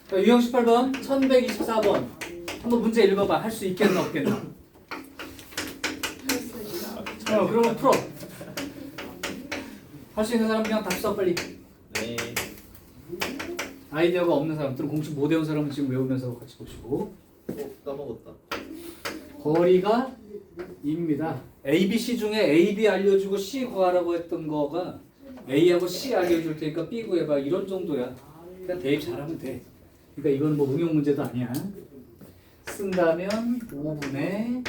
자, 유형 18번 1124번 한번 문제 읽어봐. 할 수 있겠나 없겠나. 그러면 풀어. 할 수 있는 사람 그냥 답 써 빨리. 네. 아이디어가 없는 사람들은 공식 못 외운 사람은 지금 외우면서 같이 보시고. 까먹었다. 거리가 2입니다. A, B, C 중에 A, B 알려주고 C 구하라고 했던 거가 A하고 C 알려줄 테니까 B 구해봐. 이런 정도야. 그냥 대입 잘하면 돼. 그러니까 이건 뭐 응용 문제도 아니야. 쓴다면 5분의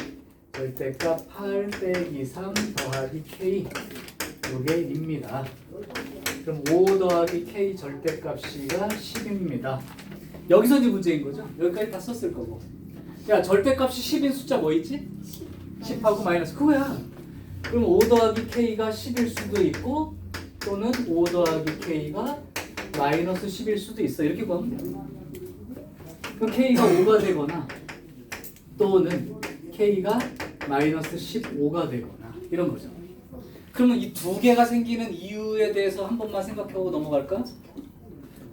절대값 8 빼기 3 더하기 K 요게 2입니다. 그럼 5 더하기 K 절대값이가 10입니다. 여기서 이제 문제인 거죠. 여기까지 다 썼을 거고. 야, 절대값이 10인 숫자 뭐 있지? 10하고 마이너스 그거야. 그럼 5 더하기 K가 10일 수도 있고 또는 5 더하기 K가 마이너스 10일 수도 있어. 이렇게 구하면 돼. 그럼 K가 5가 되거나 또는 K가 마이너스 15가 되거나 이런 거죠. 그러면 이 두 개가 생기는 이유에 대해서 한 번만 생각하고 넘어갈까?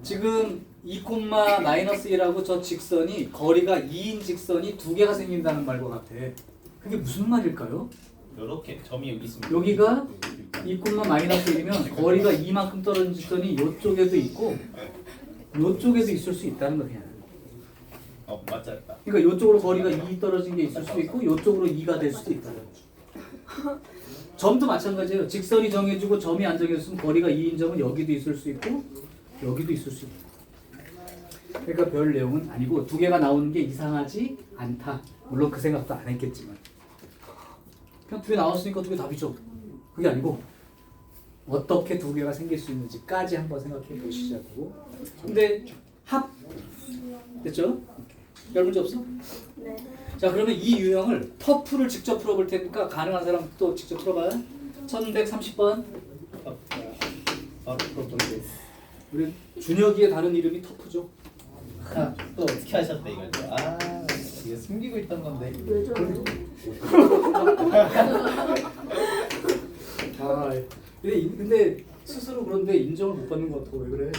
지금 2,-1하고 저 직선이 거리가 2인 직선이 두 개가 생긴다는 말과 같아. 그게 무슨 말일까요? 이렇게 점이 여기 있습니다. 여기가 2,-1이면 거리가 2만큼 떨어진 직선이 이쪽에도 있고 이쪽에도 있을 수 있다는 거야. 맞았다. 그러니까 이쪽으로 거리가 2 떨어진 게 있을 수도 있고 이쪽으로 2가 될 수도 있다. 점도 마찬가지예요. 직선이 정해지고 점이 안 정해졌으면 거리가 2인 점은 여기도 있을 수 있고 여기도 있을 수 있다. 그러니까 별 내용은 아니고 두 개가 나오는 게 이상하지 않다. 물론 그 생각도 안 했겠지만 그냥 두 개 나왔으니까 두 개 답이죠. 그게 아니고 어떻게 두 개가 생길 수 있는지까지 한번 생각해 보시자고. 근데 합 됐죠? 별 문제 없어? 네. 자, 그러면 이 유형을 터프를 직접 풀어볼 테니까 가능한 사람 또 직접 풀어봐요. 1130번. 바로 풀어볼게요. 우리 준혁이의 다른 이름이 터프죠. 또 어떻게 하셨대 이거? 이거 숨기고 있던 건데. 왜 저래? 근데 스스로 그런데 인정을 못 받는 것 같고 왜 그래?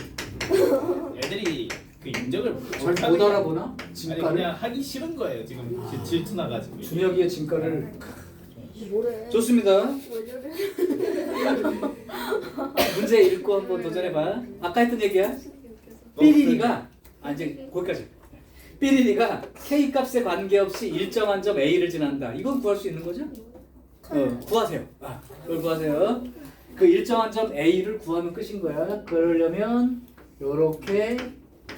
애들이 그 인정을 잘 못 알아보나? 아니 진가를? 그냥 하기 싫은 거예요 지금 질투 나가지고. 준혁이의 진가를. 뭐래? 좋습니다. 왜 저래? 문제 읽고 한번 도전해봐. 아까 했던 얘기야. 삐리리가 이제 거기까지. 삐리리가 K 값에 관계없이 일정한 점 A를 지난다. 이건 구할 수 있는 거죠? 구하세요. 그걸 구하세요. 그 일정한 점 A를 구하면 끝인 거야. 그러려면 요렇게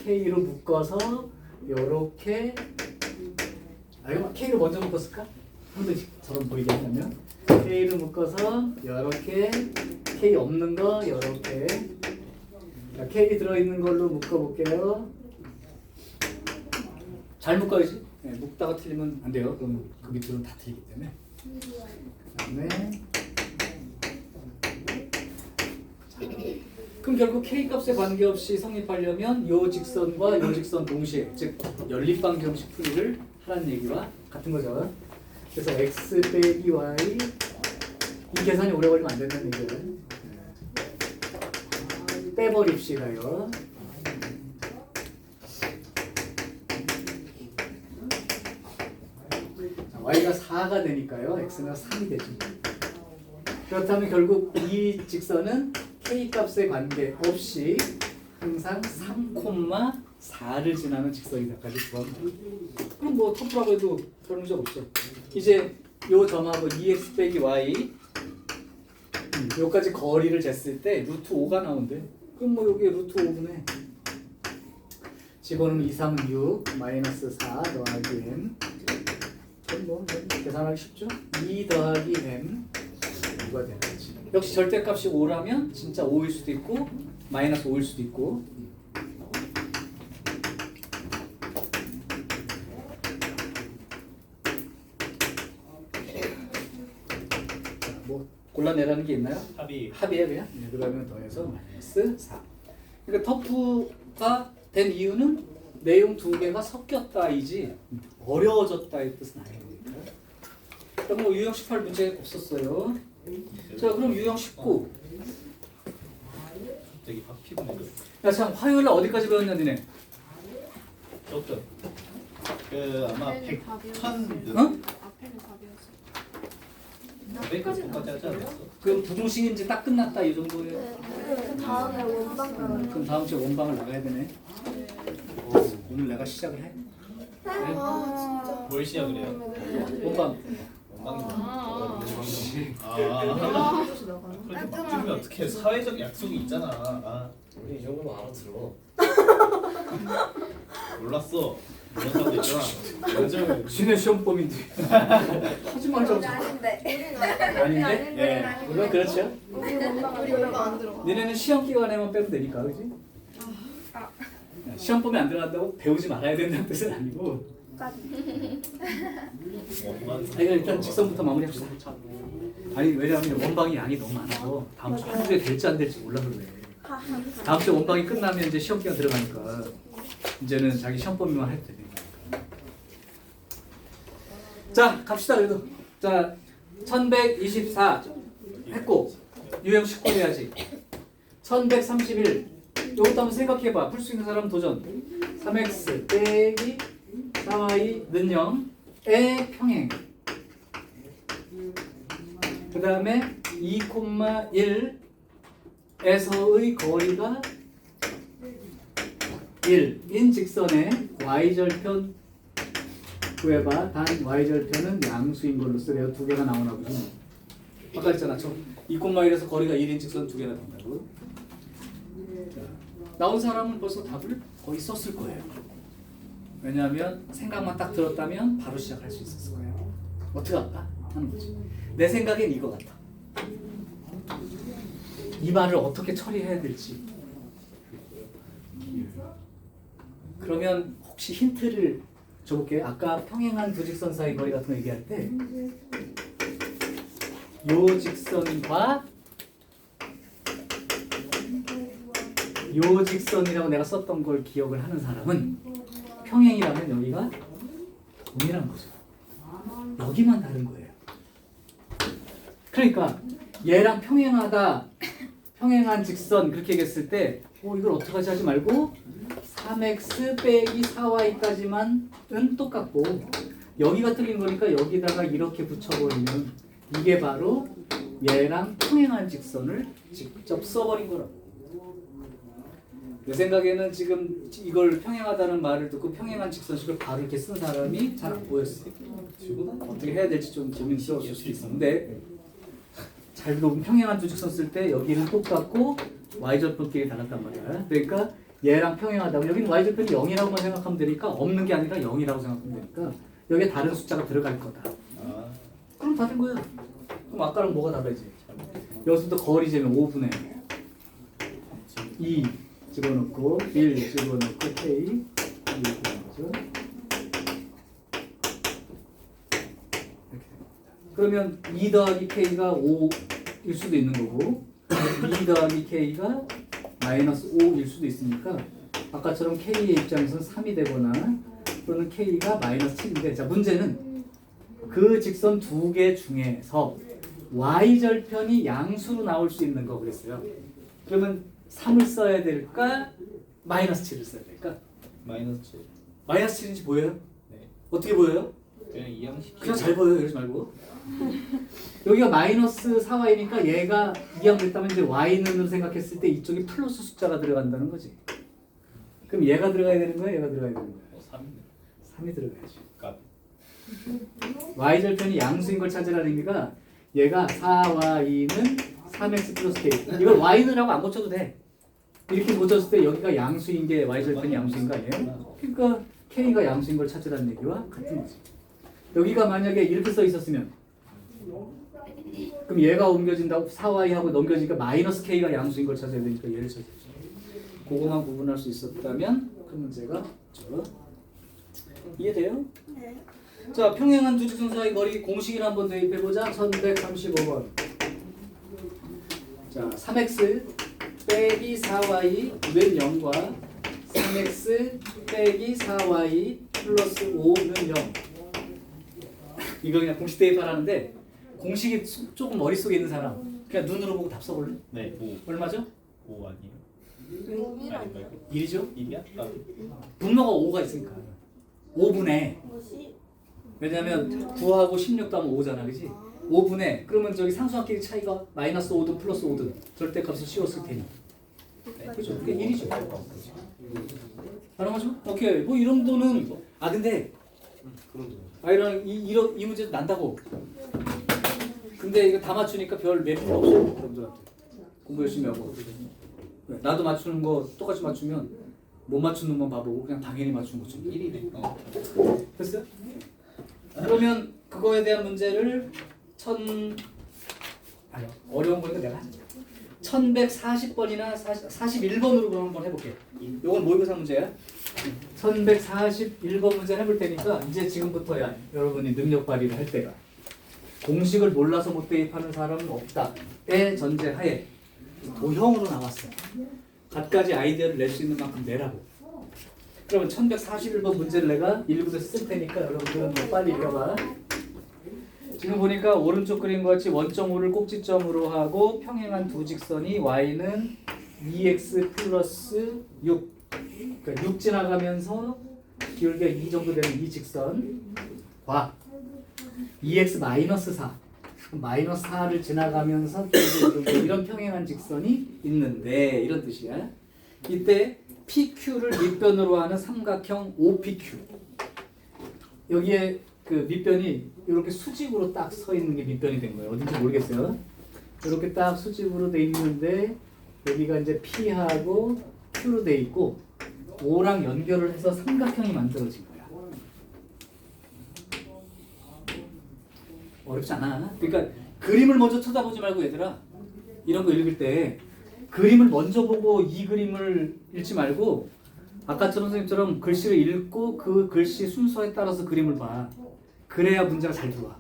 K로 묶어서 요렇게 이거 K를 먼저 묶었을까? 한번처럼 보이게 하려면 K를 묶어서 요렇게 K 없는 거 요렇게 자, K 들어있는 걸로 묶어볼게요. 잘 묶어야지. 네, 묶다가 틀리면 안 돼요. 그럼 그 밑으로는 다 틀리기 때문에. 그다음에 그럼 결국 K 값에 관계없이 성립하려면 요 직선과 요 직선 동시에 즉 연립방 정식 풀이를 하라는 얘기와 같은 거죠. 그래서 x 빼기 y 이 계산이 오래 걸리면 안 된다는 얘기예요. 빼버립시다요. y가 4가 되니까요. x가 3이 되죠. 그렇다면 결국 이 직선은 k 값에 관계없이 항상 3,4를 지나는 직선이다까지 구합니다. 그럼 뭐 터프라고 해도 별 문제 없어. 이제 요 점하고 2x 빼기 y 요까지 거리를 쟀을 때 루트 5가 나온대. 그럼 뭐 여기 루트 5분의 집어넣으면 2, 3, 6 마이너스 4 더하기 m 그럼 뭐 계산하기 쉽죠? 2 더하기 m 5가 되는 거지. 역시 절대값이 5라면 진짜 5일 수도 있고 마이너스 5일 수도 있고. 뭐 골라내라는 게 있나요? 합이에요 그냥? 네, 그러면 더해서 마이너스 4. 그러니까 터프가 된 이유는 내용 두 개가 섞였다이지 어려워졌다의 뜻은 아닙니다. 그럼 뭐 유형 18 문제 없었어요. 자, 그럼 유형 19. 갑자기 확 피곤해져. 야, 참 화요일 날 어디까지 배웠냐 니네? 조금. 그 아마 앞에는 100, 다 배웠어. 1000 어? 앞에는 다 배웠어. 500까지 하지 않았어? 그럼 부등식인지 딱 끝났다 이 정도예요. 그 다음에 원방 나와요. 그럼 다음 주에 원방을 나가야 되네. 오늘 내가 시작을 해. 아 진짜. 뭘 시작을 해요? 원방. 아, 그렇게 바꾸면 어떻게 사회적 약속이 있잖아. 아, 우리 이 정도면 알아들어. 몰랐어. 그런 사람도 있잖아. 완전 지네 시험범인데. 하지 말자고. 아닌데. 아닌데? 예. 물론 그렇죠. 우리 원방 안 들어가. 니네는 시험 기간에만 빼면 되니까, 그지? 시험범이 안 들어간다고 배우지 말아야 된다는 뜻은 아니고. 원만. 이거 일단 직선부터 마무리합시다. 아니 왜냐하면 원방이 양이 너무 많아서 다음 주 한 주에 될지 안 될지 몰라 그래. 다음 주 원방이 끝나면 이제 시험 기간 들어가니까 이제는 자기 시험 범위만 해도 되니까. 자 갑시다 그래도. 자 1124 했고 유형 19 해야지. 1131 이것도 한번 생각해봐. 풀 수 있는 사람 도전. 3x 빼기 4y는 0의 평행. 그 다음에 2,1에서의 거리가 1인 직선의 y절편 구해봐. 단 y절편은 양수인 걸로 쓰래요. 두 개가 나오나 보지. 아까 했잖아. 2,1에서 거리가 1인 직선 두 개가 나온다고. 자, 나온 사람은 벌써 답을 거의 썼을 거예요. 왜냐하면 생각만 딱 들었다면 바로 시작할 수 있었을 거예요. 어떻게 할까? 하는 거지. 내 생각엔 이거 같아. 이 말을 어떻게 처리해야 될지. 그러면 혹시 힌트를 줘볼게요. 아까 평행한 두 직선 사이 거리 같은 거 얘기할 때 요 직선과 요 직선이라고 내가 썼던 걸 기억을 하는 사람은 평행이라면 여기가 동일한 거죠. 여기만 다른 거예요. 그러니까 얘랑 평행하다, 평행한 직선 그렇게 얘기했을 때 이걸 어떡하지 하지 말고 3x 빼기 4y까지만은 똑같고 여기가 틀린 거니까 여기다가 이렇게 붙여버리면 이게 바로 얘랑 평행한 직선을 직접 써버린 거라고. 내 생각에는 지금 이걸 평행하다는 말을 듣고 평행한 직선식을 바로 이렇게 쓴 사람이 잘 안 보였어요. 어떻게 해야 될지 좀 고민스러웠을 수도 있었는데 잘 보면 평행한 두 직선 쓸 때 여기는 똑같고 y절편끼리 달랐단 말이야. 그러니까 얘랑 평행하다면 여기는 y절편이 0이라고만 생각하면 되니까 없는 게 아니라 0이라고 생각하면 되니까 여기에 다른 숫자가 들어갈 거다. 그럼 다 된 거야. 그럼 아까랑 뭐가 다르지? 여기서부터 거리 재면 5분의 2 집어넣고 1 집어넣고 K 이렇게 되죠. 그러면 2 더하기 K가 5일 수도 있는 거고 2 더하기 K가 마이너스 5일 수도 있으니까 아까처럼 K의 입장에서는 3이 되거나 또는 K가 마이너스 7인데 자 문제는 그 직선 두 개 중에서 y절편이 양수로 나올 수 있는 거 그랬어요. 그러면 3을 써야 될까? 마이너스 7을 써야 될까? 마이너스 7. 마이너스 7인지 보여요? 네. 어떻게 보여요? 그냥 이항식. 그냥 잘 보여요. 이러지 말고. 여기가 마이너스 4y니까 얘가 이항됐다면 이제 y는으로 생각했을 때 이쪽에 플러스 숫자가 들어간다는 거지. 그럼 얘가 들어가야 되는 거야? 얘가 들어가야 되는 거야? 3이네. 3이 들어가야지. 값. y절편이 양수인 걸 찾으라는 의미가 얘가 4y는 3x 플러스 k 이걸 y는라고 안 고쳐도 돼. 이렇게 고쳤을 때 여기가 양수인 게 y절편이 양수인 거 아니에요? 그러니까 k가 양수인 걸 찾으라는 얘기와 같은 거지. 여기가 만약에 이렇게 써 있었으면 그럼 얘가 옮겨진다고 4y하고 넘겨지니까 마이너스 k가 양수인 걸 찾아야 되니까 얘를 찾아야지. 그거만 구분할 수 있었다면 그 문제가 이해돼요? 네. 자, 평행한 두 직선 사이 거리 공식을 한번 대입해보자. 1135번. 자, 3x 빼기 4y는 0과 3x 빼기 4y 플러스 5는 0. 이거 그냥 공식 대입하라는데 공식이 조금 머릿속에 있는 사람 그냥 눈으로 보고 답 써볼래? 네. 5. 얼마죠? 5 아니에요? 일 아니야? 1이죠? 1이야? 분모가 5가 있으니까 5분의 뭐지? 왜냐면 9하고 16도 하면 5잖아 그지? 5분의 그러면 저기 상수항끼리 차이가 마이너스 5든 플러스 5든 절대값을 씌웠을 테니 그죠? 그게 1이죠 알아맞죠? 오케이 뭐 이 정도는 근데 이런 이 문제도 난다고 근데 이거 다 맞추니까 별 메리트 없어 여러분들한테 공부 열심히 하고 나도 맞추는 거 똑같이 맞추면 못 맞추는 건 바보고 그냥 당연히 맞추는 거죠 1이네. 됐어요? 그러면 그거에 대한 문제를 어려운 거니까 내가 하자 1140번이나 41번으로 그럼 한번 해볼게 요건 모의고사 문제야 1141번 문제 해볼 테니까 이제 지금부터야 여러분이 능력 발휘를 할 때가 공식을 몰라서 못 대입하는 사람은 없다의 전제하에 도형으로 나왔어 갖가지 아이디어를 낼 수 있는 만큼 내라고 그러면 1141번 문제를 내가 1부터 쓸 테니까 여러분들은 더 빨리 읽어봐 지금 보니까 오른쪽 그림과 같이 원점5를 꼭지점으로 하고 평행한 두 직선이 y는 2x 플러스 6 그러니까 6 지나가면서 기울기가 2 정도 되는 이 직선과 2x 마이너스 4 마이너스 4를 지나가면서 기울기가 이런 평행한 직선이 있는데 이런 뜻이야 이때 PQ를 밑변으로 하는 삼각형 OPQ 여기에 그 밑변이 이렇게 수직으로 딱 서 있는 게 밑변이 된 거예요. 어딘지 모르겠어요. 이렇게 딱 수직으로 돼 있는데 여기가 이제 P하고 Q로 돼 있고 O랑 연결을 해서 삼각형이 만들어진 거야. 어렵지 않아. 그러니까 그림을 먼저 쳐다보지 말고 얘들아 이런 거 읽을 때 그림을 먼저 보고 이 그림을 읽지 말고 아까처럼 선생님처럼 글씨를 읽고 그 글씨 순서에 따라서 그림을 봐. 그래야 문제가 잘 들어와.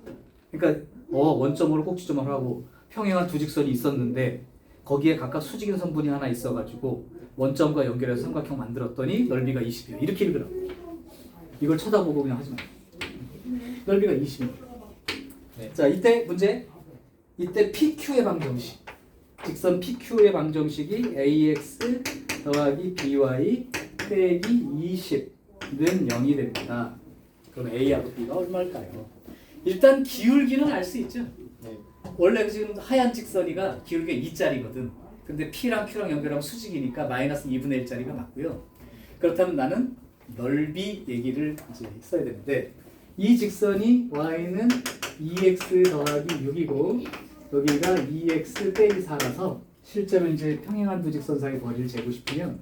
그러니까 원점으로 꼭지점을 하고 평행한 두 직선이 있었는데 거기에 각각 수직인 선분이 하나 있어가지고 원점과 연결해서 삼각형 만들었더니 넓이가 20이에요. 이렇게 읽으라고. 이걸 쳐다보고 그냥 하지 마. 넓이가 20이에요. 네. 자 이때 문제. 이때 PQ의 방정식. 직선 PQ의 방정식이 AX 더하기 BY 빼기 20는 0이 됩니다. 그럼 A하고 B가 얼마일까요? 일단 기울기는 알 수 있죠. 네. 원래 지금 하얀 직선이가 기울기가 2짜리거든. 근데 P랑 Q랑 연결하면 수직이니까 마이너스 2분의 1짜리가 맞고요. 그렇다면 나는 넓이 얘기를 이제 써야 되는데 이 직선이 Y는 2x 더하기 6이고 여기가 2x 빼기 4라서 실제로 이제 평행한 두 직선 사이 거리를 재고 싶으면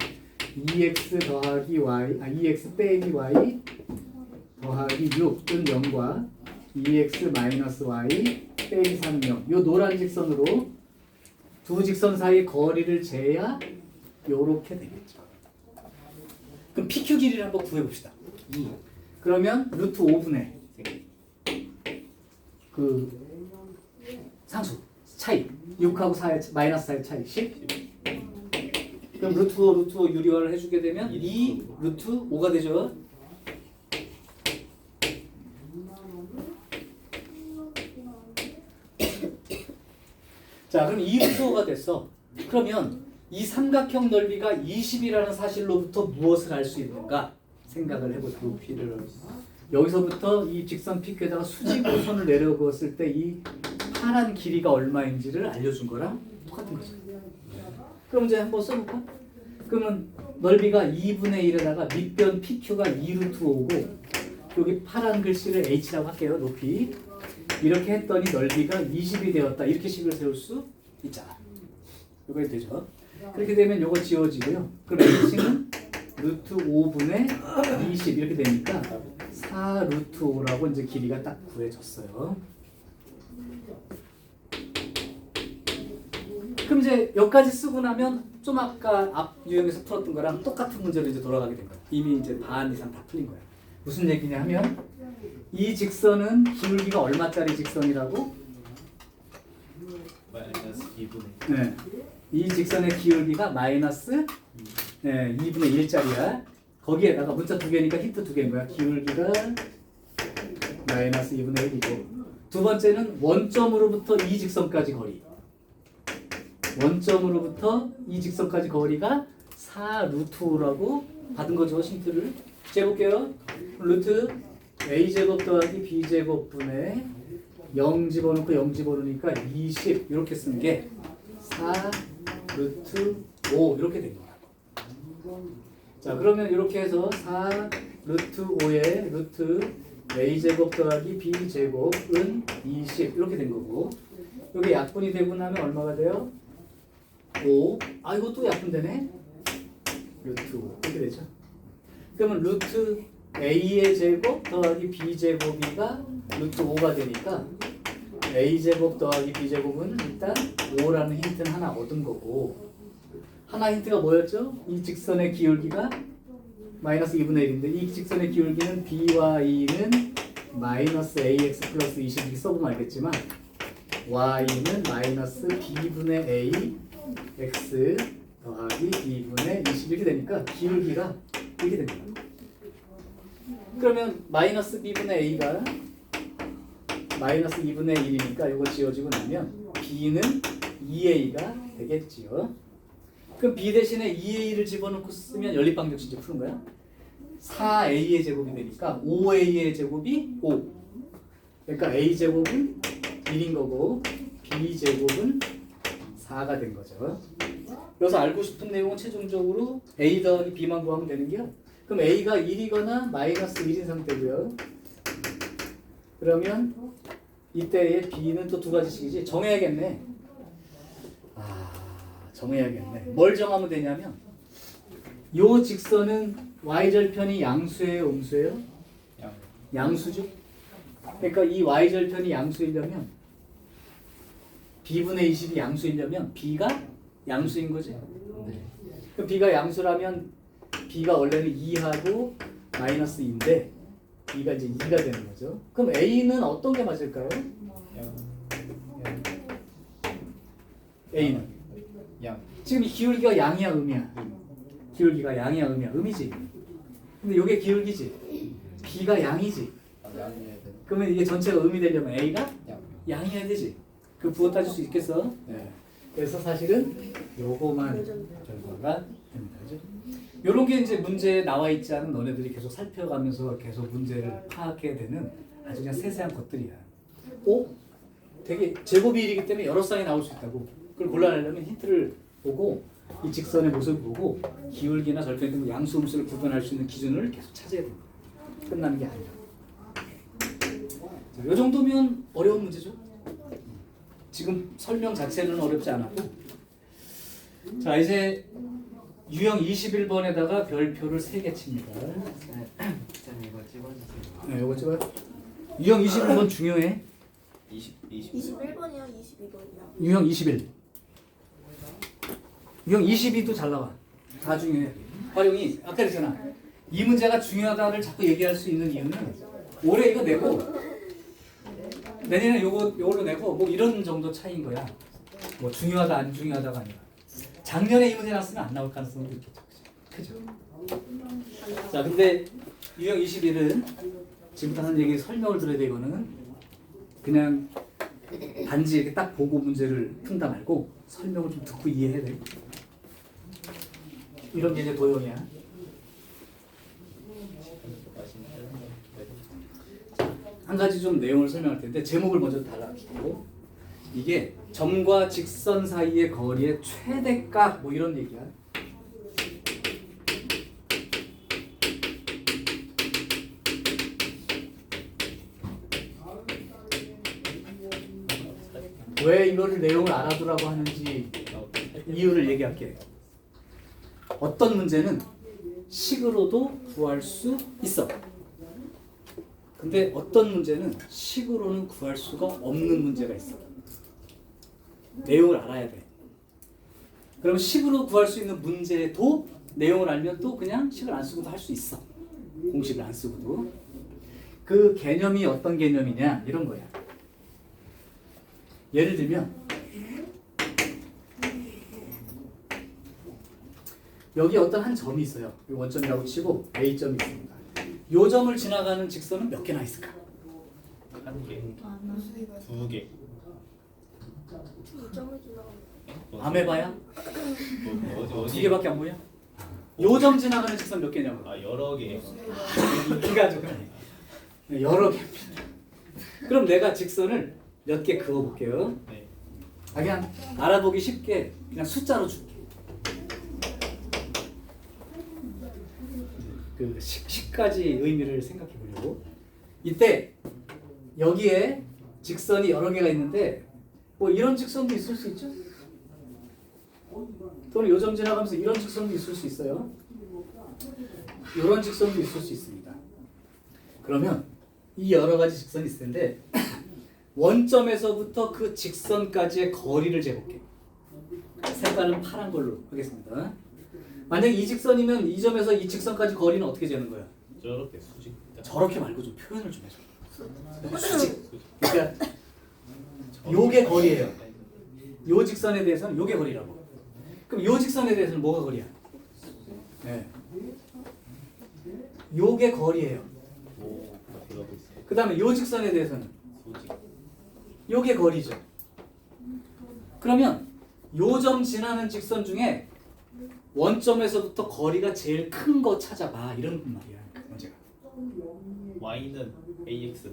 2x 더하기 y, 2x 빼기 y 더하기 6은 0과 2x 마이너스 y 빼기 4는 0. 요 노란 직선으로 두 직선 사이 거리를 재야 요렇게 되겠죠. 그럼 PQ 길이를 한번 구해봅시다. 그러면 루트 5분의 그 상수 차이 6하고 4의 마이너스 4의 차이 10 그럼 루트 5 유리화를 해주게 되면 2 루트 5가 되죠. 자 그럼 2 루트 5가 됐어. 그러면 이 삼각형 넓이가 20이라는 사실로부터 무엇을 알 수 있는가 생각을 해보자. 높이를 여기서부터 이 직선 PQ에다가 수직으로 선을 내려 그었을 때 이 파란 길이가 얼마인지를 알려준 거랑 똑같은 거죠. 그럼 이제 한번 써볼까? 그러면 넓이가 2분의 1에다가 밑변 PQ가 2루트 5고 여기 파란 글씨를 H라고 할게요. 높이 이렇게 했더니 넓이가 20이 되었다. 이렇게 식을 세울 수 있잖아. 이거 되죠. 그렇게 되면 이거 지워지고요. 그럼 H는 루트 5분의 20 이렇게 되니까 4 루트 5라고 이제 길이가 딱 구해졌어요. 그럼 이제 여기까지 쓰고 나면 좀 아까 앞 유형에서 풀었던 거랑 똑같은 문제로 이제 돌아가게 된 거야. 이미 이제 반 이상 다 풀린 거야. 무슨 얘기냐 하면 이 직선은 기울기가 얼마짜리 직선이라고? 마이너스 2분의 네. 이 직선의 기울기가 마이너스 2분의 1짜리야. 거기에다가 문자 두 개니까 힌트 두 개인 거야. 기울기가 마이너스 2분의 1이고 두 번째는 원점으로부터 이 직선까지 거리. 원점으로부터 이 직선까지 거리가 4 루트 5라고 받은 거죠. 힌트를. 재볼게요. 루트 a제곱 더하기 b제곱분에 0 집어넣고 0 집어넣으니까 20 이렇게 쓰는 게 4 루트 5 이렇게 된 거야. 자, 그러면 이렇게 해서 4 루트 5에 루트 a제곱 더하기 b제곱은 20 이렇게 된 거고, 여기 약분이 되고 나면 얼마가 돼요? 5. 아, 이것도 약분되네. 루트 5 이렇게 되죠. 그러면 루트 a의 제곱 더하기 b제곱이가 루트 5가 되니까 a제곱 더하기 b제곱은 일단 5라는 힌트는 하나 얻은 거고, 하나 힌트가 뭐였죠? 이 직선의 기울기가 마이너스 2분의 1인데 이 직선의 기울기는 b와 e는 마이너스 ax 플러스 20 이렇게 써보면 알겠지만 y는 마이너스 b분의 a x 더하기 b분의 20 이렇게 되니까 기울기가 이렇게 됩니다. 그러면 마이너스 b분의 a가 마이너스 2분의 1이니까 이거 지워지고 나면 b는 2a가 되겠지요. 그럼 b 대신에 2a를 집어넣고 쓰면 연립방정식 이제 푸는 거야. 4a의 제곱이 되니까 5a의 제곱이 5. 그러니까 a제곱은 1인 거고 b제곱은 4가 된 거죠. 여기서 알고 싶은 내용은 최종적으로 a 더하기 b만 구하면 되는 게요. 그럼 a가 1이거나 마이너스 1인 상태고요. 그러면 이때의 b는 또 두 가지씩이지. 정해야겠네. 정해야겠네. 뭘 정하면 되냐면 요 직선은 y절편이 양수예요, 음수예요? 양수죠. 그러니까 이 y절편이 양수이려면 b분의 20이 양수이려면 b가 양수인 거지. 그럼 b가 양수라면 b가 원래는 2하고 마이너스 2인데 b가 이제 2가 되는 거죠. 그럼 a는 어떤 게 맞을까요? a는 지금 이 기울기가 양이야, 음이야? 기울기가 양이야, 음이야? 음이지. 근데 이게 기울기지. b가 양이지. 그러면 이게 전체가 음이 되려면 a가 양이어야 되지. 그 부호 따질 수 있겠어? 네. 그래서 사실은 요거만 결과가 됩니다. 그죠? 요런 게 이제 문제에 나와 있지 않은 너네들이 계속 살펴가면서 계속 문제를 파악해야 되는 아주 그냥 세세한 것들이야. 되게 제곱이 1이기 때문에 여러 쌍이 나올 수 있다고. 그걸 골라내려면 힌트를 보고 이 직선의 모습을 보고 기울기나 절편 등 양수, 음수를 구분할 수 있는 기준을 계속 찾아야 됩니다. 끝나는 게 아니라. 이 정도면 어려운 문제죠. 지금 설명 자체는 어렵지 않았고, 자 이제 유형 21번에다가 별표를 3개 칩니다. 이거 찍어주세요. 네, 이거 찍어요. 유형 21번 중요해. 21번이야, 22번이야. 유형 21. 유형 22도 잘 나와. 다 중요해. 활용이 아까 그랬잖아. 이 문제가 중요하다를 자꾸 얘기할 수 있는 이유는 올해 이거 내고 내년에 요걸로 내고 뭐 이런 정도 차이인 거야. 뭐 중요하다 안 중요하다가 아니라 작년에 이 문제 나왔으면 안 나올 가능성도 있겠죠. 그죠? 자, 근데 유형 21은 지금부터 하는 얘기 설명을 들어야 돼. 이거는 그냥 단지 이렇게 딱 보고 문제를 푼다 말고 설명을 좀 듣고 이해해야 돼. 이런 게 이제 도형이야. 한 가지 좀 내용을 설명할 텐데 제목을 먼저 달아주고, 이게 점과 직선 사이의 거리의 최대값 뭐 이런 얘기야. 왜 이거를 내용을 알아두라고 하는지 이유를 얘기할게. 어떤 문제는 식으로도 구할 수 있어. 근데 어떤 문제는 식으로는 구할 수가 없는 문제가 있어. 내용을 알아야 돼. 그럼 식으로 구할 수 있는 문제도 내용을 알면 또 그냥 식을 안 쓰고도 할 수 있어. 공식을 안 쓰고도. 그 개념이 어떤 개념이냐 이런 거야. 예를 들면 여기 어떤 한 점이 있어요. 원점이라고 치고 A점이 있습니다. 요 점을 지나가는 직선은 몇 개나 있을까? 한 개, 두 개. 2점을 지나가면 밤에 봐야? 어디 2개밖에 안 보여? 요점 지나가는 직선 몇 개냐고. 아 여러 개. 이가 좀 여러 개입니다. 그럼 내가 직선을 몇 개 그어볼게요. 네. 그냥 알아보기 쉽게 그냥 숫자로 줄게. 그 식까지 의미를 생각해 보려고. 이때 여기에 직선이 여러 개가 있는데 뭐 이런 직선도 있을 수 있죠. 또는 요점 지나가면서 이런 직선도 있을 수 있어요. 이런 직선도 있을 수 있습니다. 그러면 이 여러 가지 직선이 있을 텐데 원점에서부터 그 직선까지의 거리를 재볼게요. 색깔은 파란 걸로 하겠습니다. 만약에 이 직선이면 이 점에서 이 직선까지 거리는 어떻게 재는 거야? 저렇게 수직. 저렇게 말고 좀 표현을 좀 해줘. 수직. 그러니까 요게 거리예요. 요 직선에 대해서는 요게 거리라고. 그럼 요 직선에 대해서는 뭐가 거리야? 네. 요게 거리예요. 오, 들어가고 있어요. 그 다음에 요 직선에 대해서는 수직. 요게 거리죠. 그러면 요점 지나는 직선 중에 원점에서부터 거리가 제일 큰 거 찾아봐. 이런 말이야. 문제가. Y는 AX.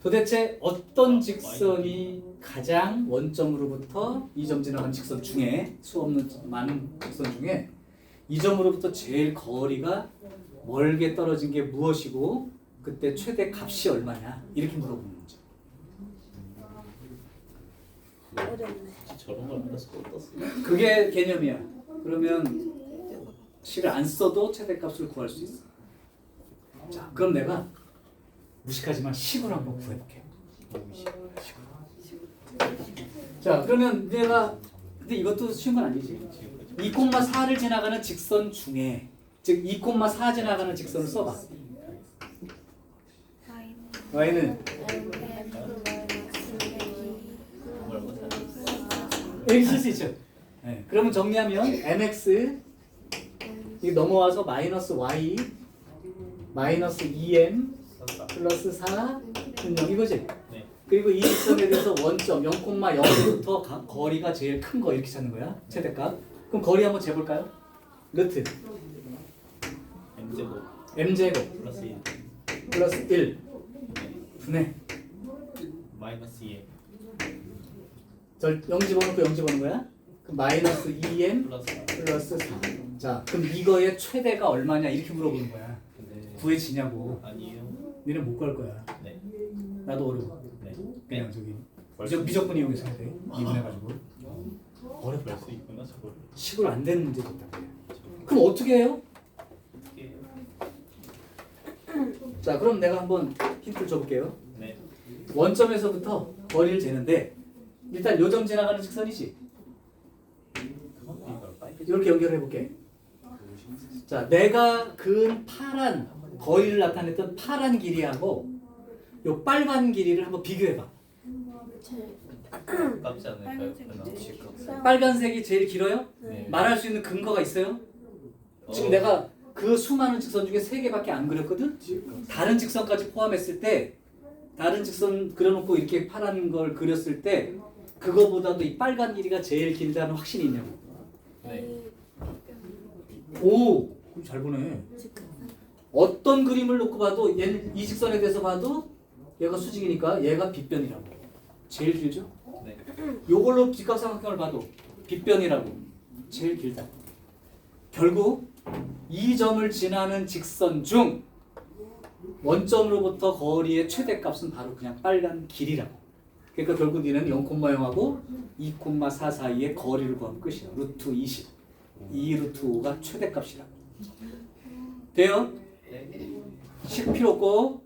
도대체 어떤 직선이 가장 원점으로부터 이 점 지나간 직선 중에 수 없는 많은 직선 중에 이 점으로부터 제일 거리가 멀게 떨어진 게 무엇이고 그때 최대 값이 얼마냐 이렇게 물어보는 문제. 어렵네. 저런 걸 알아서 어떻어? 그게 개념이야. 그러면 식을 안 써도 최대값을 구할 수 있어. 자, 그럼 내가 무식하지만 식으로 한번 구해볼게. 자, 그러면 내가 근데 이것도 쉬운 건 아니지. 2,4를 지나가는 직선 중에 즉 2,4 지나가는 직선을 써봐. y는 여기 쓸 수 있죠. 네, 그러면 정리하면 mx 이 넘어와서 마이너스 y 마이너스 2m 플러스 4 0 이거지. 네. 그리고 이 직선에 대해서 원점 0,0부터 거리가 제일 큰 거 이렇게 찾는 거야. 최대값. 그럼 거리 한번 재볼까요? 루트 M제곱 m제곱 플러스 1. 플러스 1 네. 분의 마이너스 2M 절 0 집어넣고 0 집어넣는 거야? 그럼 마이너스 2m 플러스 4. 플러스 4. 자, 그럼 이거의 최대가 얼마냐 이렇게 물어보는 거야. 근데 구해지냐고. 아니에요. 니는 못 걸 거야. 네. 나도 어려워. 네. 그냥 저기 벌써 미적분 이용해서 해야 돼. 이분해가지고. 어렵다. 수 있구나 저걸. 식으로 안 되는 문제도 있단 말이야. 그럼 어떻게 해요? 어떻게 해요? 자, 그럼 내가 한번 힌트를 줘볼게요. 네. 원점에서부터 거리를 재는데 일단 요점 지나가는 직선이지. 이걸 빨리 이렇게 연결해 볼게. 자, 내가 그은 파란 거리를 나타냈던 파란 길이하고 요 빨간 길이를 한번 비교해봐. 가깝지 않을까요? 빨간색이 제일 길어요? 네. 말할 수 있는 근거가 있어요? 지금 내가 그 수많은 직선 중에 3개밖에 안 그렸거든? 다른 직선까지 포함했을 때 다른 직선 그려놓고 이렇게 파란 걸 그렸을 때 그거보다도 이 빨간 길이가 제일 길다는 확신이 있냐고. 네. 오! 그럼 잘 보네. 어떤 그림을 놓고 봐도 얘는 이 직선에 대해서 봐도 얘가 수직이니까 얘가 빗변이라고. 제일 길죠? 네. 요걸로 직각삼각형을 봐도 빗변이라고. 제일 길다. 결국 이 점을 지나는 직선 중 원점으로부터 거리의 최대값은 바로 그냥 빨간 길이라고. 그러니까 결국 니는 0,0하고 2,4 사이의 거리를 구하면 끝이야. 루트 20. 2 루트 5가 최대값이라고. 돼요? 식 필요 없고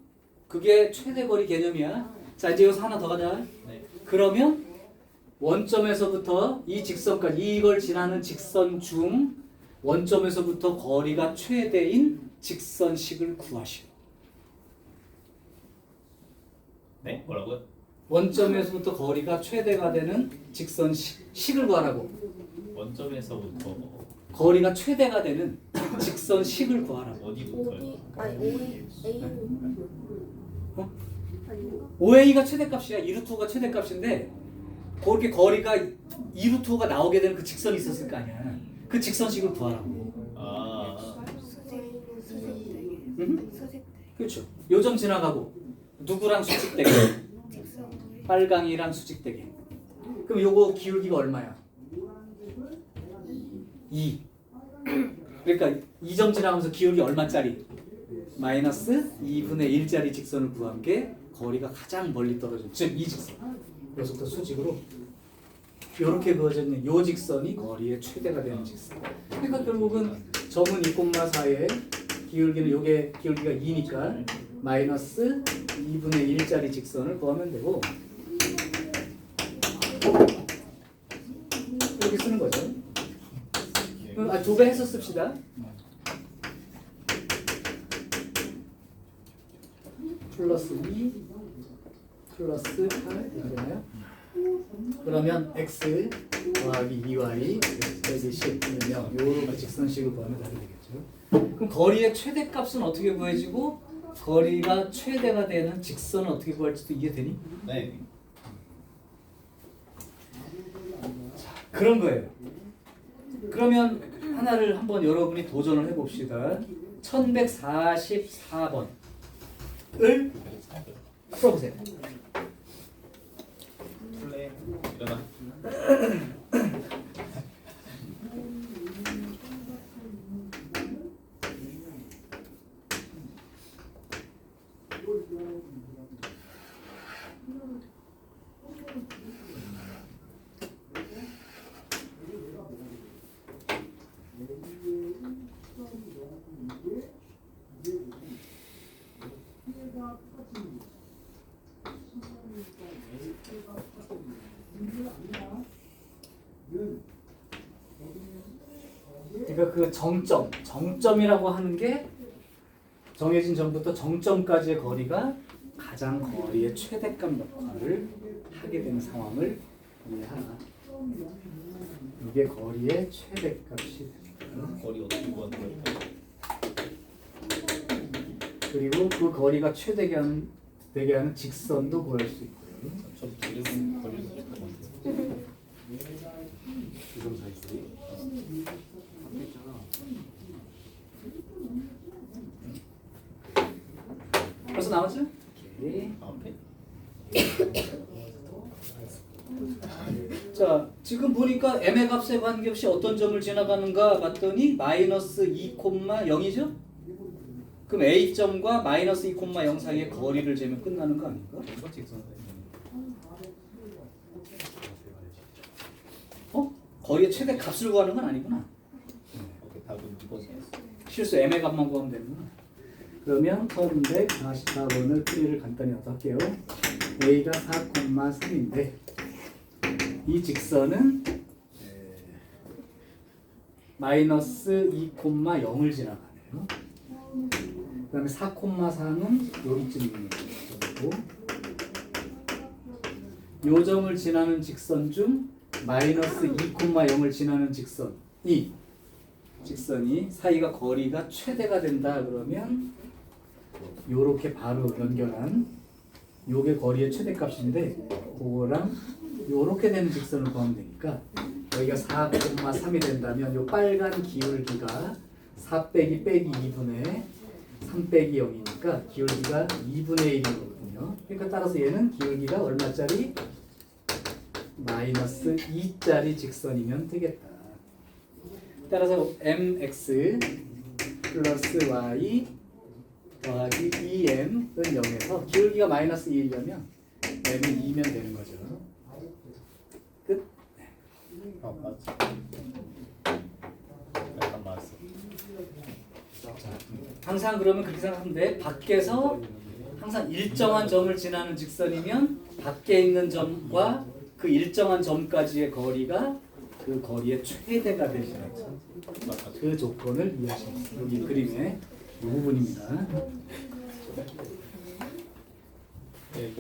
그게 최대거리 개념이야. 자, 이제 여기서 하나 더 가자. 네. 그러면 원점에서부터 이 직선까지 이걸 지나는 직선 중 원점에서부터 거리가 최대인 직선식을 구하시오. 네? 뭐라고요? 원점에서부터 거리가 최대가 되는 직선식을 구하라고. 원점에서부터 거리가 최대가 되는 직선식을 구하라고. 어디부터요? 오이 아니 오이 A 어? 아닌가? 5A가 최대값이야. 2루트5가 최대값인데 그렇게 거리가 2루트5가 나오게 되는 그 직선이 있었을 거 아니야. 그 직선식을 구하라고. 아. 소색 그렇죠. 요점 지나가고 누구랑 수직대게? 직선 빨강이랑 수직대게. 그럼 요거 기울기가 얼마야? 2. 그러니까 2점 지나가면서 기울기 얼마짜리? 마이너스 2분의 1짜리 직선을 구한 게 거리가 가장 멀리 떨어진 즉 이 직선. 여기서부터 수직으로 이렇게 그어져 있는 요 직선이 거리의 최대가 되는 직선. 그러니까 결국은 점은 2,4에 기울기는 요게 기울기가 2니까 마이너스 2분의 1짜리 직선을 구하면 되고 이렇게 쓰는 거죠. 두 배 해서 씁시다. 플러스 2 플러스 8 이거잖아요. 그러면 x 더하기 2y 빼기 10은 0. 요렇게 직선식을 구하면 답이 되겠죠. 그럼 거리의 최대값은 어떻게 구해지고 거리가 최대가 되는 직선은 어떻게 구할지도 이해되니? 네. 그런 거예요. 그러면 하나를 한번 여러분이 도전을 해봅시다. 1144번을 풀어보세요. 플레이 일어나. 그러니까 그 정점이라고 하는 게 정해진 점부터 정점까지의 거리가 가장 거리의 최대값 역할을 하게 되는 상황을 이해하라. 이게 거리의 최대값이 됩니다. 거리 어떻게 구하는 거예요? 그리고 그 거리가 되게 하는 직선도 구할 수 있고요. 저 두개는 거리를 잠깐만. 벌써 나왔죠? 오케이. 앞에? 자, 지금 보니까 m의 값에 관계없이 어떤 점을 지나가는가 봤더니 마이너스 2,0이죠? 그럼 A점과 마이너스 2,0 사이의 거리를 재면 끝나는 거 아닌가? 이거 직선 사이. 거리의 최대 값을 구하는 건 아니구나. 오케이, 답은 이거지. 실수 m의 값만 구하면 되는구나. 그러면 1144번을 풀이를 간단히 할게요. A가 4,3인데 이 직선은 마이너스 2,0을 지나가네요. 그 다음에 4,4는 여기쯤 있는 거고 요 점을 지나는 직선 중 마이너스 2,0을 지나는 직선이 사이가 거리가 최대가 된다 그러면 요렇게 바로 연결한 요게 거리의 최대값인데 그거랑 요렇게 되는 직선을 구하면 되니까 여기가 4,3이 된다면 요 빨간 기울기가 4 빼기 2분의 3 빼기 0이니까 기울기가 2분의 1이거든요. 그러니까 따라서 얘는 기울기가 얼마짜리? 마이너스 2짜리 직선이면 되겠다. 따라서 mx 플러스 y 더하기 2m은 0에서 기울기가 마이너스 2이려면 m은 2면 되는 거죠. 끝. 맞지. 약간 맞았어. 항상 그러면 그렇게 생각하면 돼. 밖에서 항상 일정한 점을 지나는 직선이면 밖에 있는 점과 그 일정한 점까지의 거리가 그 거리의 최대가 되시는 그 조건을 이해하시면 돼요. 여기 그림의 이 부분입니다. 네,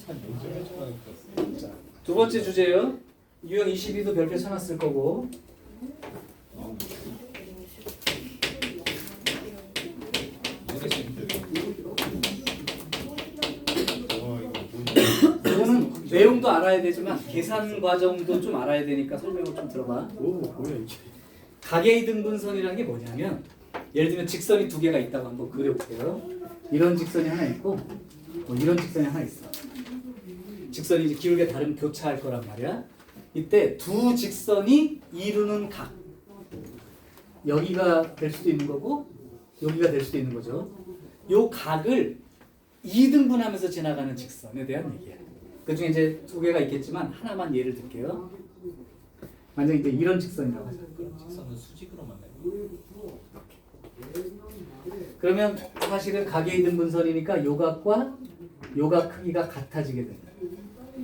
한 용접을 쳐가는 자, 두 번째 주제요. 유형 22도 별표 쳐놨을 거고 이거는 내용도 알아야 되지만 계산 과정도 좀 알아야 되니까 설명을 좀 들어봐. 오, 뭐야 이게? 가계이등분선이라는 게 뭐냐면 예를 들면 직선이 두 개가 있다고 한번 그려볼게요. 이런 직선이 하나 있고 이런 직선이 하나 있어. 직선이 이제 기울기가 다르면 교차할 거란 말이야. 이때 두 직선이 이루는 각, 여기가 될 수도 있는 거고 여기가 될 수도 있는 거죠. 요 각을 2등분하면서 지나가는 직선에 대한 얘기야. 그 중에 이제 두 개가 있겠지만 하나만 예를 들게요. 만약 이제 이런 직선이라고 하자. 직선은 수직으로 만나요. 그러면 사실은 각의 2등분선이니까 요 각과 요 각 크기가 같아지게 된다.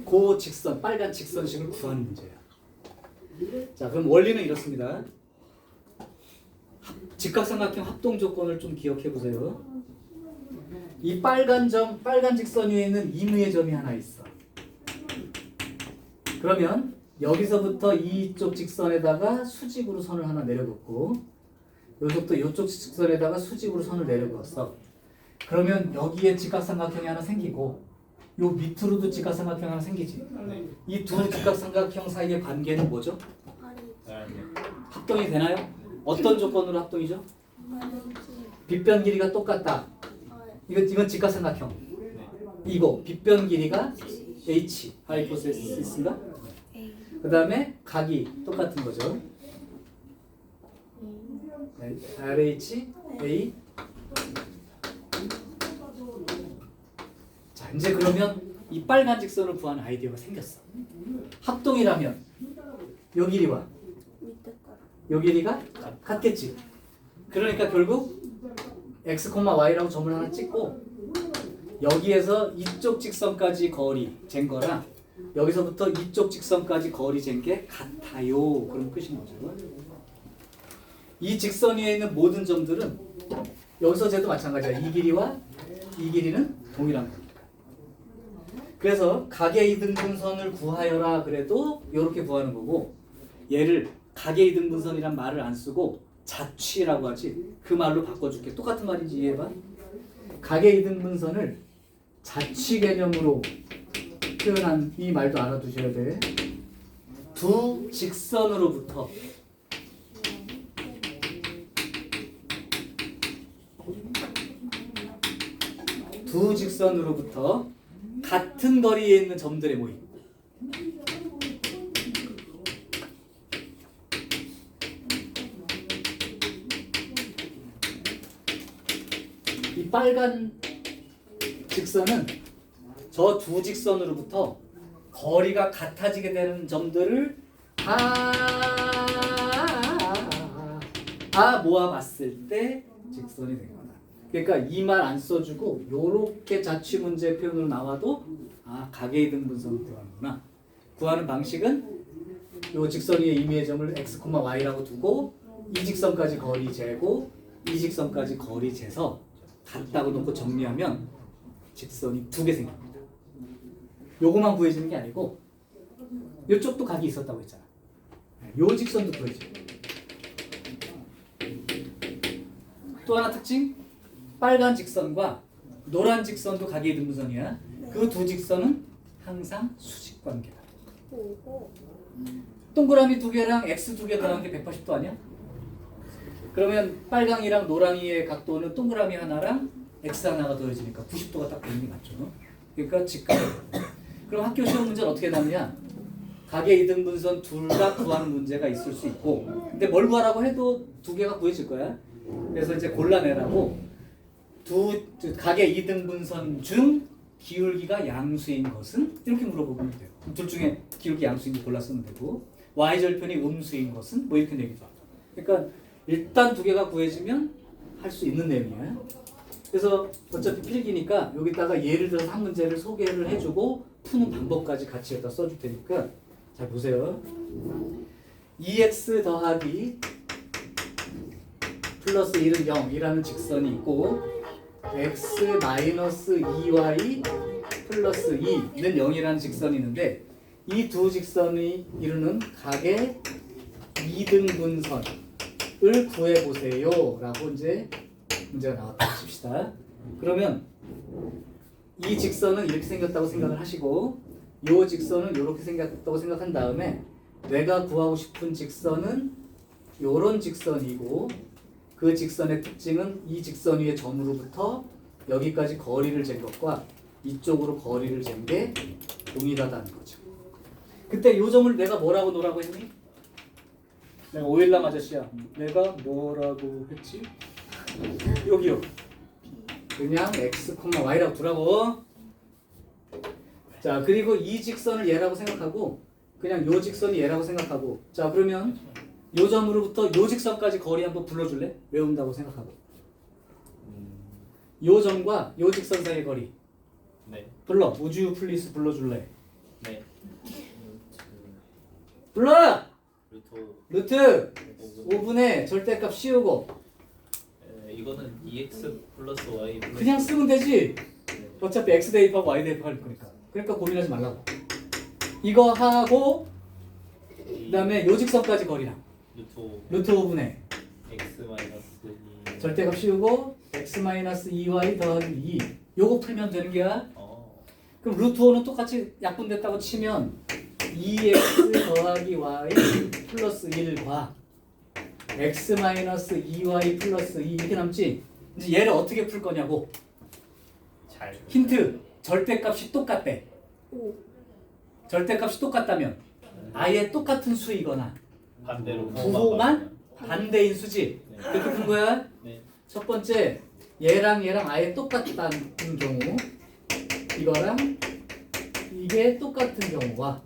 그 직선, 빨간 직선식을 구하는 문제야. 자, 그럼 원리는 이렇습니다. 직각삼각형 합동 조건을 좀 기억해 보세요. 이 빨간 점, 빨간 직선 위에 있는 임의의 점이 하나 있어. 그러면 여기서부터 이쪽 직선에다가 수직으로 선을 하나 내려놓고 여기서부터 이쪽 직선에다가 수직으로 선을 내려놓았어. 그러면 여기에 직각삼각형이 하나 생기고 요 밑으로도 직각삼각형 하나 생기지. 네. 이 두 직각삼각형 사이의 관계는 뭐죠? 합동이 되나요? 어떤 조건으로 합동이죠? 빗변 길이가 똑같다. 이건 직각삼각형. 이거 빗변 길이가 h 하이포테시스인가? 그 다음에 각이 똑같은 거죠. 네, RH, A. 자, 이제 그러면 이 빨간 직선을 구하는 아이디어가 생겼어. 합동이라면 요 길이와 요 길이가 같겠지. 그러니까 결국 x, y라고 점을 하나 찍고 여기에서 이쪽 직선까지 거리 잰 거랑 여기서부터 이쪽 직선까지 거리 잰 게 같아요. 그럼 끝인 거죠. 이 직선 위에 있는 모든 점들은 여기서 쟤도 마찬가지야. 이 길이와 이 길이는 동일한 겁니다. 그래서 각의 이등분선을 구하여라 그래도 이렇게 구하는 거고, 얘를 각의 이등분선이란 말을 안 쓰고 자취라고 하지. 그 말로 바꿔줄게. 똑같은 말인지 이해해봐. 각의 이등분선을 자취 개념으로 표현한 이 말도 알아두셔야 돼. 두 직선으로부터 같은 거리에 있는 점들의 모임. 이 빨간 직선은 저 두 직선으로부터 거리가 같아지게 되는 점들을 다 모아봤을 때 직선이 된 거다. 그러니까 이 말 안 써주고 요렇게 자취 문제 표현으로 나와도 각의 이등분선 구하는구나. 구하는 방식은 요 직선 위에 임의의 점을 x, y라고 두고 이 직선까지 거리 재고 이 직선까지 거리 재서 같다고 놓고 정리하면 직선이 두 개 생깁니다. 요거만 구해지는 게 아니고 요쪽도 각이 있었다고 했잖아. 요 직선도 구해져. 또 하나 특징, 빨간 직선과 노란 직선도 각의 이등분선이야. 그 두 직선은 항상 수직 관계다. 동그라미 두 개랑 x 두 개 더한 게 180도 아니야? 그러면 빨강이랑 노랑이의 각도는 동그라미 하나랑 x 하나가 더해지니까 90도가 딱 되는 게 맞죠. 그러니까 직각. 그럼 학교 시험 문제는 어떻게 나느냐? 각의 이등분선 둘 다 구하는 문제가 있을 수 있고, 근데 뭘 구하라고 해도 두 개가 구해질 거야. 그래서 이제 골라내라고 각의 이등분선 중 기울기가 양수인 것은 이렇게 물어보면 돼요. 둘 중에 기울기 양수인 거 골라 쓰면 되고, y절편이 음수인 것은 뭐 이렇게 내기도 하고. 그러니까 일단 두 개가 구해지면 할 수 있는 내용이에요. 그래서 어차피 필기니까 여기다가 예를 들어서 한 문제를 소개를 해주고 푸는 방법까지 같이 여기다 써줄 테니까 잘 보세요. 2x 더하기 플러스 1은 0이라는 직선이 있고 x 마이너스 2y 플러스 2는 0이라는 직선이 있는데 이 두 직선이 이루는 각의 이등분선을 구해보세요 라고 이제 문제가 나왔다 칩시다. 그러면 이 직선은 이렇게 생겼다고 생각을 하시고 이 직선은 이렇게 생겼다고 생각한 다음에 내가 구하고 싶은 직선은 이런 직선이고 그 직선의 특징은 이 직선 위의 점으로부터 여기까지 거리를 잰 것과 이쪽으로 거리를 잰 게 동일하다는 거죠. 그때 요 점을 내가 뭐라고 놓으라고 했니? 내가 오일남 아저씨야. 내가 뭐라고 했지? 여기요. 그냥 x, y라고 두라고. 자, 그리고 이 직선을 얘라고 생각하고 그냥 요 직선이 얘라고 생각하고 자, 그러면 요 점으로부터 요 직선까지 거리 한번 불러줄래? 외운다고 생각하고 요 점과 요 직선 사이의 거리 네. 불러. 우주 플리스 불러줄래? 네. 불러! 루트 루트 5분의 절대값 씌우고 이거는 EX 플러스 Y 플러스 그냥 쓰면 되지. 네. 어차피 x 대입하고 y 대입할 거니까. 그러니까 고민하지 말라고. 이거 하고 그다음에 요 직선까지 거리랑 루트 5분의 X 마이너스 2 절대값 씌우고 x 2y 더하기 2 요거 풀면 되는 거야. 그럼 루트 5는 똑같이 약분됐다고 치면 2x 더하기 y 플러스 1과 x 2y 플러스 2 이렇게 남지. 이제 얘를 어떻게 풀 거냐고. 잘 힌트. 절대값이 똑같대. 오. 절대값이 똑같다면 아예 똑같은 수이거나 반대로 부호만 반대인 수지. 네. 그렇게 푼 거야. 네. 첫 번째 얘랑 아예 똑같다는 경우 이거랑 이게 똑같은 경우와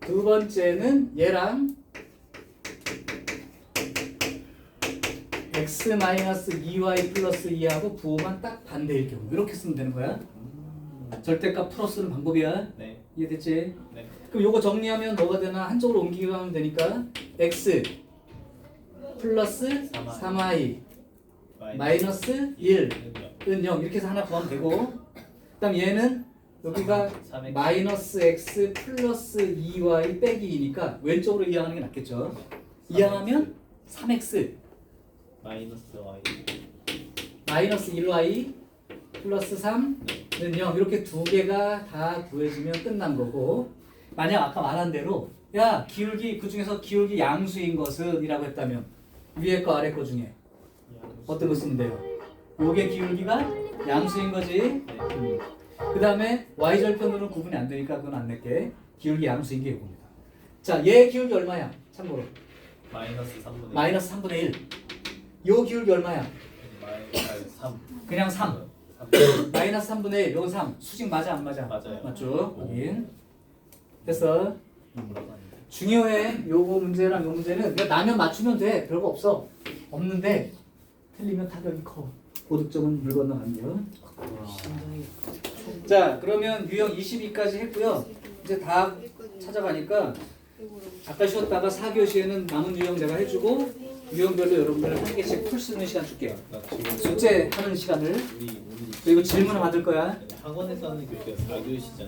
두 번째는 얘랑 x 2y 플러스 2하고 부호만 딱 반대일 경우 이렇게 쓰면 되는 거야. 절대값 풀어 쓰는 방법이야. 네. 이해됐지? 네. 그럼 요거 정리하면 뭐가 되나? 한쪽으로 옮기기만 하면 되니까 x 플러스 3y 마이너스 1은 0 이렇게 해서 하나 구하면 되고 그 다음 얘는 여기가 3x 마이너스 x 플러스 2y 빼기 2니까 왼쪽으로 이항하는 게 낫겠죠. 이항하면 3x 마이너스 Y 마이너스 1y 플러스 3는 0 이렇게 두 개가 다 구해지면 끝난 거고 만약 아까 말한 대로 야 기울기 그 중에서 기울기 양수인 것은 이라고 했다면 위에 거 아래 거 중에 어떤 거 쓰면 돼요? 요게 기울기가 양수인 거지. 그 다음에 y절편으로는 구분이 안 되니까 그건 안 낼게. 기울기 양수인 게 이겁니다. 자, 얘 기울기 얼마야? 참고로 마이너스 3분의 마이너스 3분의 1. 요 기울기 얼마야? 마이너스 3 그냥 3. 마이너스 3분의 1. 요건 3. 수직 맞아 안 맞아? 맞아요. 맞죠? 확인. 됐어. 중요해. 요거 문제랑 요 문제는 그냥 나면 맞추면 돼. 별거 없어. 없는데 틀리면 타격이 커. 고득점은 물 건너가며. 자, 그러면 유형 22까지 했고요. 이제 다 찾아가니까 아까 쉬었다가 4교시에는 남은 유형 내가 해주고 유형별로 여러분들 한 개씩 풀 수 있는 시간 줄게요. 나 지금 숙제 하는 시간을. 우리 그리고 질문을 받을 거야. 학원에서 하는 교시가 4교시잖아.